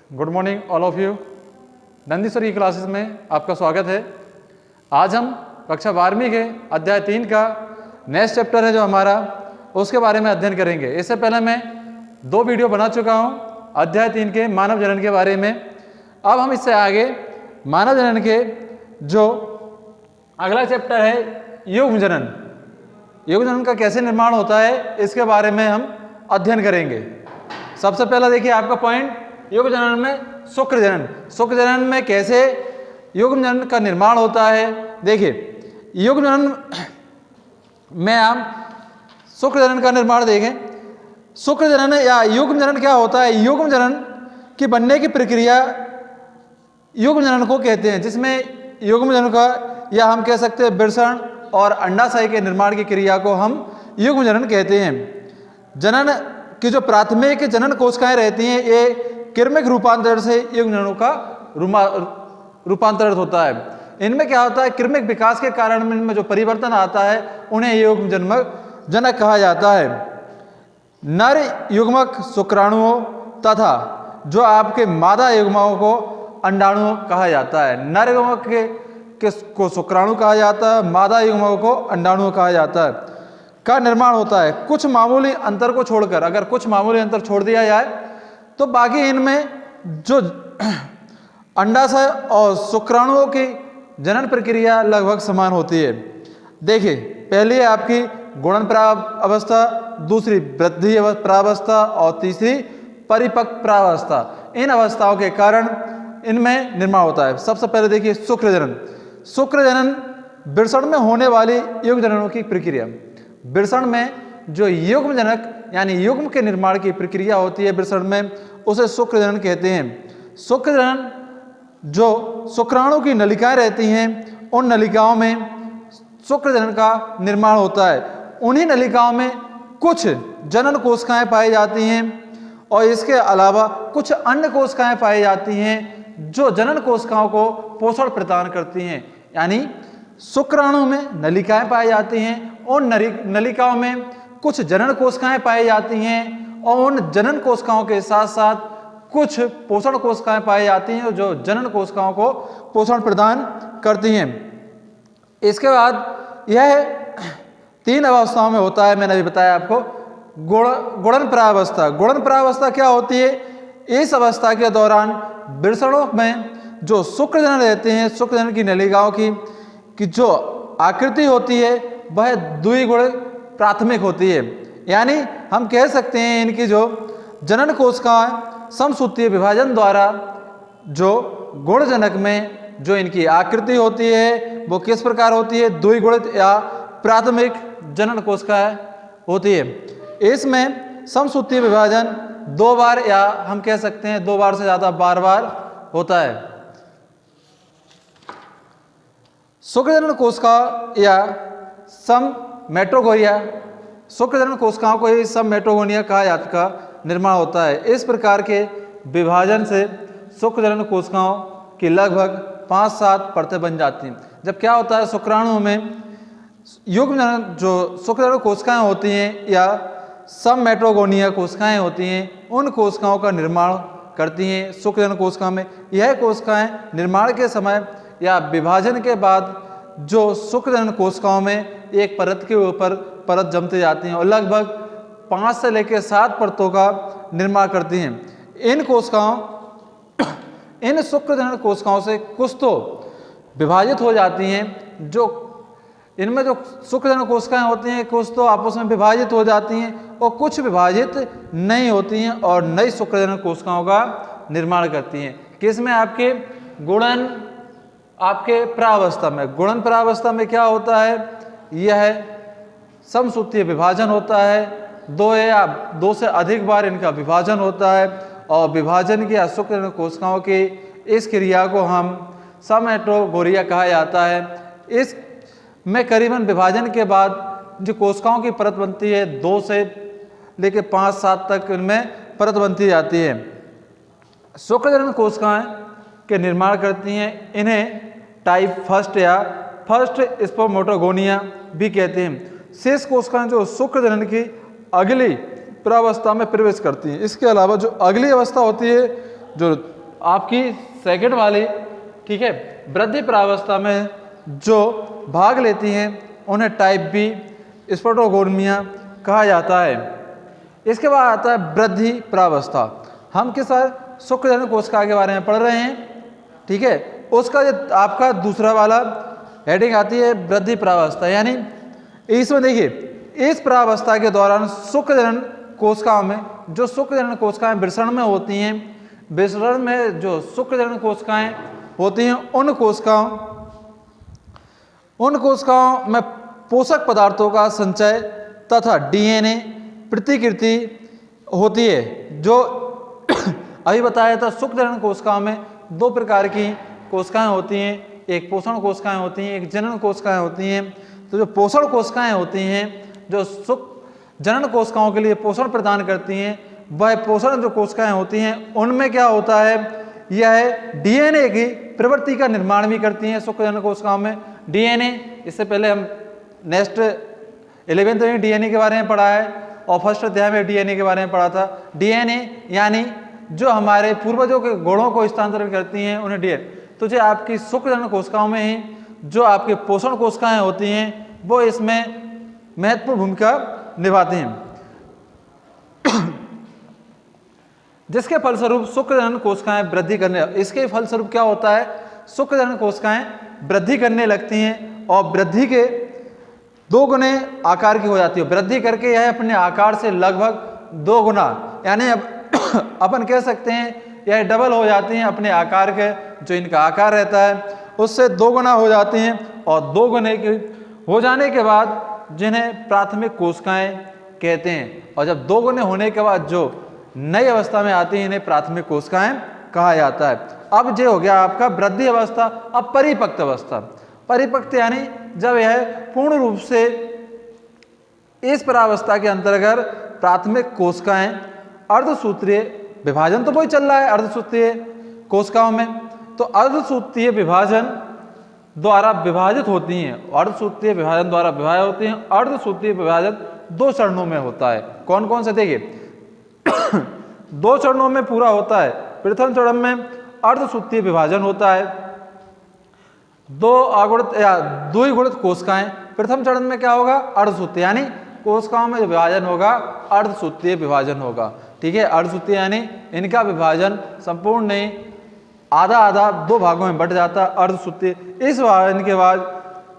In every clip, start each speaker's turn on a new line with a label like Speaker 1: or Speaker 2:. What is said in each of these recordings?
Speaker 1: Good morning all of you. Nandishwar की classes में आपका स्वागत है। आज हम कक्षा 12वीं के अध्याय 3 का नेक्स्ट चैप्टर है जो हमारा, उसके बारे में अध्ययन करेंगे। इससे पहले मैं 2 वीडियो बना चुका हूँ अध्याय 3 के मानव जनन के बारे में। अब हम इससे आगे मानव जनन के जो अगला चैप्टर है युग्म जनन, युग्म जनन का कैसे निर्माण होता है इसके बारे में हम अध्ययन करेंगे। सबसे पहला देखिए आपका पॉइंट, युग्म जनन में शुक्र जनन। शुक्र जनन में कैसे युग्म जनन का निर्माण होता है। देखिए युग्म जनन में आप शुक्र जनन का निर्माण देखें। शुक्र जनन या युग्म जनन क्या होता है? युग्म जनन की बनने की प्रक्रिया युग्म जनन को कहते हैं, जिसमें युग्म जनन का या हम कह सकते हैं वृषण और अंडाशय के निर्माण की क्रिया को हम युग्म जनन कहते हैं। जनन की जो प्राथमिक जनन कोशिकाएं रहती हैं ये क्रमिक रूपांतरण से युग्म जननों का रूपांतरित होता है। इनमें क्या होता है, क्रमिक विकास के कारण इनमें जो परिवर्तन आता है उन्हें युग्म जनक कहा जाता है। नर युग्मक शुक्राणुओं तथा जो आपके मादा युग्मकों को अंडाणुओं कहा जाता है। नर युग्मक को शुक्राणु कहा जाता है, मादा युग्मकों को अंडाणुओं कहा जाता है का निर्माण होता है। कुछ मामूली अंतर को छोड़कर, अगर कुछ मामूली अंतर छोड़ दिया जाए तो बाकी इनमें जो अंडाशय और शुक्राणुओं की जनन प्रक्रिया लगभग समान होती है। देखिए पहली है आपकी गुणन प्रावस्था, दूसरी वृद्धि प्रावस्था और तीसरी परिपक्व प्रावस्था। इन अवस्थाओं के कारण इनमें निर्माण होता है। सबसे पहले देखिए शुक्र जनन। शुक्र जनन वृषण में होने वाली युग्म जननों की प्रक्रिया। वृषण में जो युग्म जनक यानी युग्म के निर्माण की प्रक्रिया होती है वृषण में, उसे शुक्र जनन कहते हैं। शुक्र जनन जो शुक्राणु की नलिकाएं रहती हैं उन नलिकाओं में शुक्र जनन का निर्माण होता है। उन्हीं नलिकाओं में कुछ जनन कोशिकाएं पाई जाती हैं और इसके अलावा कुछ अन्य कोशिकाएं पाई जाती हैं जो जनन कोशिकाओं को पोषण प्रदान करती हैं। यानी शुक्राणु में नलिकाएं पाई जाती हैं, उन नलिकाओं में कुछ जनन कोशिकाएं पाई जाती हैं और उन जनन कोशिकाओं के साथ साथ कुछ पोषण कोशिकाएं पाई जाती हैं जो जनन कोशिकाओं को पोषण प्रदान करती हैं। इसके बाद यह 3 अवस्थाओं में होता है। मैंने अभी बताया आपको गुणन प्रावस्था। गुणन प्रावस्था क्या होती है? इस अवस्था के दौरान वृषणों में जो शुक्र जनन रहते हैं, शुक्र जनन की नलिकाओं की जो आकृति होती है वह द्विगुण प्राथमिक होती है। यानी हम कह सकते हैं इनकी जो जनन कोशिकाएं समसूत्रीय विभाजन द्वारा जो गुणजनक में जो इनकी आकृति होती है वो किस प्रकार होती है? द्विगुणित या प्राथमिक जनन कोशिकाएं होती है। इसमें समसूत्रीय विभाजन 2 बार या हम कह सकते हैं 2 बार से ज्यादा बार होता है। शुक्र जनन कोशिका या सममेट्रोगोनिया, शुक्र जनन कोशिकाओं को ही सममेट्रोगोनिया कहा जाता का निर्माण होता है। इस प्रकार के विभाजन से शुक्र जनन कोशिकाओं की लगभग 5-7 परतें बन जाती हैं। जब क्या होता है, शुक्राणु में युग्म जनन जो शुक्र जनन कोशिकाएं होती हैं या सममेट्रोगोनिया कोशिकाएं होती हैं, उन कोशिकाओं का निर्माण करती हैं शुक्र जनन कोशिका में। यह कोशिकाएं निर्माण के समय या विभाजन के बाद जो शुक्र जनन कोशिकाओं में एक परत के ऊपर परत जमती जाती हैं और लगभग 5 से लेकर 7 परतों का निर्माण करती हैं। इन शुक्र जनन कोशिकाओं से कुछ तो विभाजित हो जाती हैं, जो इनमें जो शुक्र जनन कोशिकाएं होती हैं कुछ तो आपस में विभाजित हो जाती हैं और कुछ विभाजित नहीं होती हैं और नई शुक्र जनन कोशिकाओं का निर्माण करती हैं। किसमें? आपके गुणन आपके प्रावस्था में। गुणन प्रावस्था में क्या होता है? यह समसूत्रीय विभाजन होता है। 2 या 2 से अधिक बार इनका विभाजन होता है और विभाजन की शुक्र जनन कोशिकाओं की इस क्रिया को हम सममेट्रोगोनिया कहा जाता है। इस में करीबन विभाजन के बाद जो कोशिकाओं की परत बनती है 2 से लेकर 5-7 तक इनमें परत बनती जाती है। शुक्र जनन कोशिकाएं के निर्माण करती हैं। इन्हें टाइप फर्स्ट या फर्स्ट स्पर्मेटोगोनिया भी कहते हैं। शेष कोशिकाएं जो शुक्र जनन की अगली प्रावस्था में प्रवेश करती हैं। इसके अलावा जो अगली अवस्था होती है जो आपकी सेकंड वाली, ठीक है, वृद्धि प्रावस्था में जो भाग लेती हैं उन्हें टाइप बी स्फोटोगोनिया कहा जाता है। इसके बाद आता है वृद्धि प्रावस्था। हम किस शुक्रजनन कोशिका के बारे में पढ़ रहे हैं, ठीक है। उसका जो आपका दूसरा वाला हेडिंग आती है वृद्धि प्रावस्था, यानी इसमें देखिए इस प्रावस्था के दौरान शुक्रजनन कोशिकाओं में जो शुक्रजनन कोशिकाएं विसरण में होती हैं, विसरण में जो शुक्रजनन कोशिकाएं होती हैं उन कोशिकाओं में पोषक पदार्थों का संचय तथा डीएनए प्रतिकृति होती है। जो अभी बताया था शुक्रजनन कोशिकाओं में दो प्रकार की कोशिकाएं होती हैं, एक पोषण कोशिकाएं होती हैं, एक जनन कोशिकाएं होती हैं। तो जो पोषण कोशिकाएं होती हैं जो जनन कोशिकाओं के लिए पोषण प्रदान करती हैं, वह पोषण जो कोशिकाएं होती हैं उनमें क्या होता है, यह डीएनए की प्रवृत्ति का निर्माण भी करती हैं। शुक्रजनन कोशिकाओं में डीएनए, इससे पहले हम नेक्स्ट 11th में डीएनए के बारे में पढ़ा है और फर्स्ट अध्याय में डीएनए के बारे में पढ़ा था। डीएनए यानी जो हमारे पूर्वजों के गुणों को स्थानांतरण करती हैं उन्हें डीएनए। तो जो आपकी शुक्रजनन कोशिकाओं में ही जो आपके पोषण कोशिकाएं होती हैं वो इसमें महत्वपूर्ण भूमिका निभाती हैं, जिसके फलस्वरूप शुक्रजनन कोशिकाएं वृद्धि करने, इसके फलस्वरूप क्या होता है, शुक्रजनन कोशिकाएं वृद्धि करने लगती हैं और वृद्धि के 2 गुने आकार की हो जाती है। वृद्धि करके यह अपने आकार से लगभग 2 गुना, यानी अपन कह सकते हैं यह डबल हो जाती हैं अपने आकार के, जो इनका आकार रहता है उससे 2 गुना हो जाती हैं। और 2 गुने के हो जाने के बाद जिन्हें प्राथमिक कोशिकाएं कहते हैं, और जब 2 गुने होने के बाद जो नई अवस्था में आती है इन्हें प्राथमिक कोशिकाएं कहा जाता है। अब जो हो गया आपका वृद्धि अवस्था। अब परिपक्व अवस्था, परिपक्व यानी जब यह पूर्ण रूप से इस परावस्था के अंतर्गत प्राथमिक कोशिकाएं अर्धसूत्रीय विभाजन तो वही चल रहा है अर्धसूत्रीय कोशिकाओं में, तो अर्धसूत्रीय विभाजन द्वारा विभाजित होती हैं, अर्धसूत्रीय विभाजन द्वारा विभाजित होती हैं। अर्धसूत्रीय विभाजन 2 चरणों में होता है। कौन कौन से, देखिए 2 चरणों में पूरा होता है। प्रथम चरण में अर्धसूत्रीय विभाजन होता है, 2 अगुणित या द्विगुणित कोशिकाएं। प्रथम चरण में क्या होगा, अर्धसूत्रीय, यानी कोशिकाओं में जो विभाजन होगा अर्धसूत्रीय विभाजन होगा, ठीक है। अर्धसूत्रीय यानी इनका विभाजन संपूर्ण नहीं, आधा आधा 2 भागों में बट जाता है अर्धसूत्रीय। इस विभाजन के बाद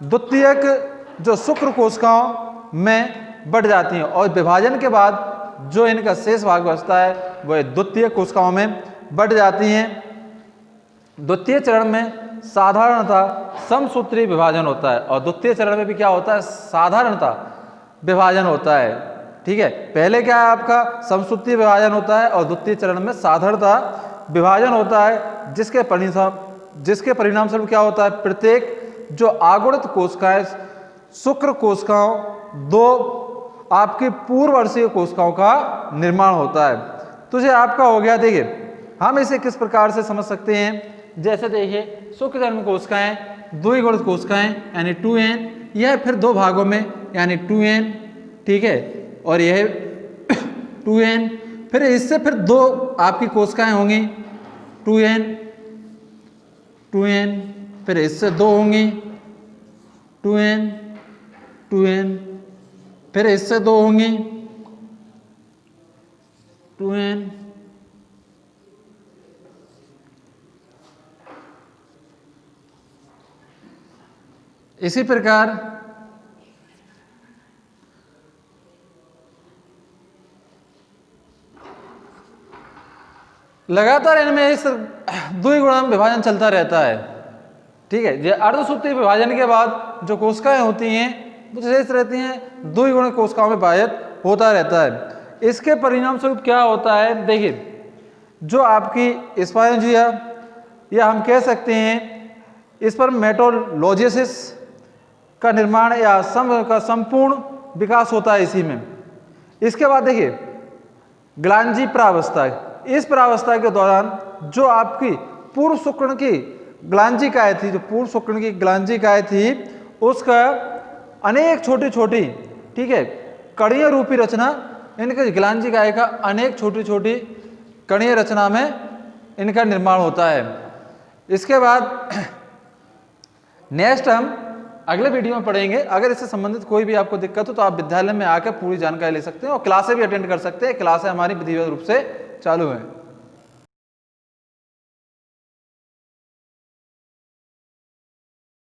Speaker 1: द्वितीयक जो शुक्र कोशिकाओं में बट जाती हैं और विभाजन के बाद जो इनका शेष भाग बचता है वह द्वितीय कोशिकाओं में बट जाती हैं। द्वितीय चरण में साधारणतः समसूत्रीय विभाजन होता है और द्वितीय चरण में भी क्या होता है, साधारणतः विभाजन होता है, ठीक है। पहले क्या है आपका समसूत्रीय विभाजन होता है और द्वितीय चरण में साधारणतः विभाजन होता है, जिसके परिणाम स्वरूप क्या होता है, प्रत्येक जो अगुणित कोशिकाएं शुक्र कोशिकाओं 2 आपकी पूर्ववर्षीय कोशिकाओं का निर्माण होता है। तो ये आपका हो गया। देखिए हम इसे किस प्रकार से समझ सकते हैं, जैसे देखिए शुक्रजनन कोशिकाएं द्विगुणित कोशिकाएं यानी 2n, यह फिर 2 भागों में यानी 2n, ठीक है, और यह 2n, फिर इससे फिर 2 आपकी कोशिकाएं होंगी 2n, फिर इससे 2 होंगी 2n, फिर इससे 2 होंगी 2n, इसी प्रकार लगातार इनमें इस द्विगुणन विभाजन चलता रहता है, ठीक है। ये अर्धसूत्रीय विभाजन के बाद जो कोशिकाएं होती हैं वो शेष रहती हैं, द्विगुणित कोशिकाओं में विभाजित होता रहता है। इसके परिणाम स्वरूप क्या होता है, देखिए जो आपकी स्पाइरोजिया या हम कह सकते हैं स्पर्मेटोलोजिसिस का निर्माण या का संपूर्ण विकास होता है इसी में। इसके बाद देखिए ग्लांजी प्रावस्था, इस प्रावस्था के दौरान जो आपकी पूर्व शुक्रण की ग्लांजिकाएं थी, जो पूर्व शुक्रण की ग्लांजिकाएं थी उसका अनेक छोटी छोटी, ठीक है, कणीय रूपी रचना, इनके ग्लांजिकाएं का अनेक छोटी छोटी कणीय रचना में इनका निर्माण होता है। इसके बाद नेक्स्ट हम अगले वीडियो में पढ़ेंगे। अगर इससे संबंधित कोई भी आपको दिक्कत हो तो आप विद्यालय में आकर पूरी जानकारी ले सकते हैं और क्लासें भी अटेंड कर सकते हैं। क्लासें हमारी विधिवत रूप से चालू हैं।